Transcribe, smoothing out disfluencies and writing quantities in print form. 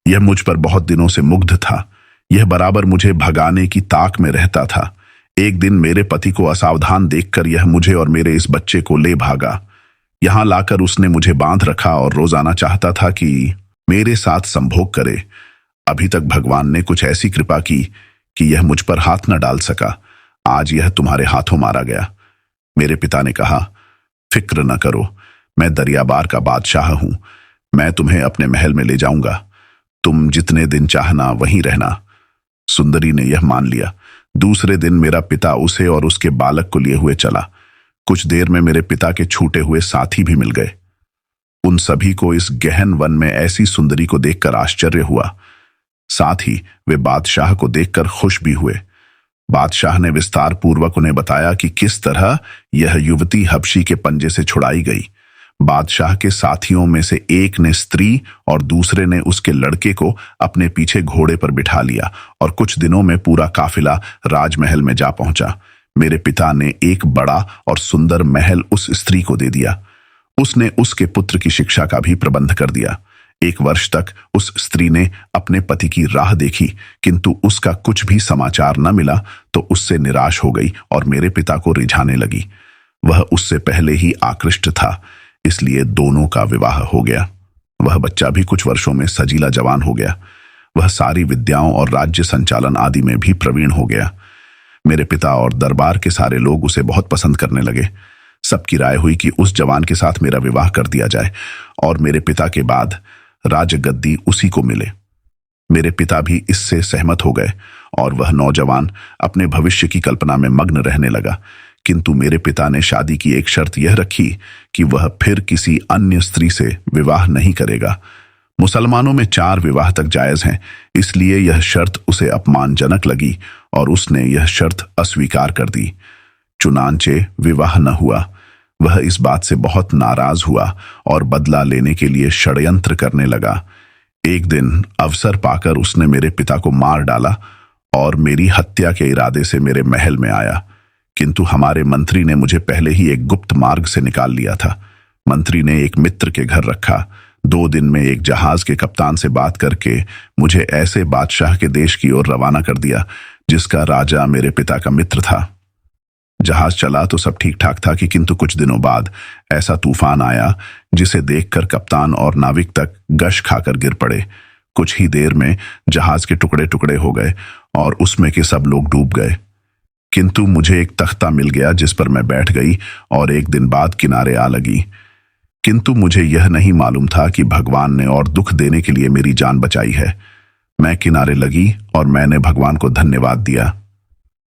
यह मुझ पर बहुत दिनों से मुग्ध था। यह बराबर मुझे भगाने की ताक में रहता था। एक दिन मेरे पति को असावधान देखकर यह मुझे और मेरे इस बच्चे को ले भागा। यहां लाकर उसने मुझे बांध रखा और रोजाना चाहता था कि मेरे साथ संभोग करे। अभी तक भगवान ने कुछ ऐसी कृपा की कि यह मुझ पर हाथ न डाल सका। आज यह तुम्हारे हाथों मारा गया। मेरे पिता ने कहा, फिक्र न करो, मैं दरियाबार का बादशाह हूं। मैं तुम्हें अपने महल में ले जाऊंगा। तुम जितने दिन चाहना वहीं रहना। सुंदरी ने यह मान लिया। दूसरे दिन मेरा पिता उसे और उसके बालक को लिए हुए चला। कुछ देर में मेरे पिता के छूटे हुए साथी भी मिल गए। उन सभी को इस गहन वन में ऐसी सुंदरी को देखकर आश्चर्य हुआ। साथ ही वे बादशाह को देखकर खुश भी हुए। बादशाह ने विस्तार पूर्वक उन्हें बताया कि किस तरह यह युवती हबशी के पंजे से छुड़ाई गई। बादशाह के साथियों में से एक ने स्त्री और दूसरे ने उसके लड़के को अपने पीछे घोड़े पर बिठा लिया और कुछ दिनों में पूरा काफिला राजमहल में जा पहुंचा। मेरे पिता ने एक बड़ा और सुंदर महल उस स्त्री को दे दिया। उसने उसके पुत्र की शिक्षा का भी प्रबंध कर दिया। 1 वर्ष तक उस स्त्री ने अपने पति की राह देखी, किंतु उसका कुछ भी समाचार न मिला तो उससे निराश हो गई और मेरे पिता को रिझाने लगी। वह उससे पहले ही आकृष्ट था, इसलिए दोनों का विवाह हो गया। वह बच्चा भी कुछ वर्षों में सजीला जवान हो गया। वह सारी विद्याओं और राज्य संचालन आदि में भी प्रवीण हो गया। मेरे पिता और दरबार के सारे लोग उसे बहुत पसंद करने लगे। सबकी राय हुई कि उस जवान के साथ मेरा विवाह कर दिया जाए और मेरे पिता के बाद राजगद्दी उसी को मिले। मेरे पिता भी इससे सहमत हो गए और वह नौजवान अपने भविष्य की कल्पना में मग्न रहने लगा। किंतु मेरे पिता ने शादी की एक शर्त यह रखी कि वह फिर किसी अन्य स्त्री से विवाह नहीं करेगा। मुसलमानों में 4 विवाह तक जायज हैं, इसलिए यह शर्त उसे अपमानजनक लगी और उसने यह शर्त अस्वीकार कर दी। चुनांचे विवाह न हुआ। वह इस बात से बहुत नाराज हुआ और बदला लेने के लिए षड्यंत्र करने लगा। एक दिन अवसर पाकर उसने मेरे पिता को मार डाला और मेरी हत्या के इरादे से मेरे महल में आया। किंतु हमारे मंत्री ने मुझे पहले ही एक गुप्त मार्ग से निकाल लिया था। मंत्री ने एक मित्र के घर रखा। 2 दिन में एक जहाज के कप्तान से बात करके मुझे ऐसे बादशाह के देश की ओर रवाना कर दिया जिसका राजा मेरे पिता का मित्र था। जहाज चला तो सब ठीक ठाक था कि किंतु कुछ दिनों बाद ऐसा तूफान आया जिसे देखकर कप्तान और नाविक तक गश खाकर गिर पड़े। कुछ ही देर में जहाज के टुकड़े टुकड़े हो गए और उसमें के सब लोग डूब गए। किंतु मुझे एक तख्ता मिल गया जिस पर मैं बैठ गई और एक दिन बाद किनारे आ लगी। किंतु मुझे यह नहीं मालूम था कि भगवान ने और दुख देने के लिए मेरी जान बचाई है। मैं किनारे लगी और मैंने भगवान को धन्यवाद दिया।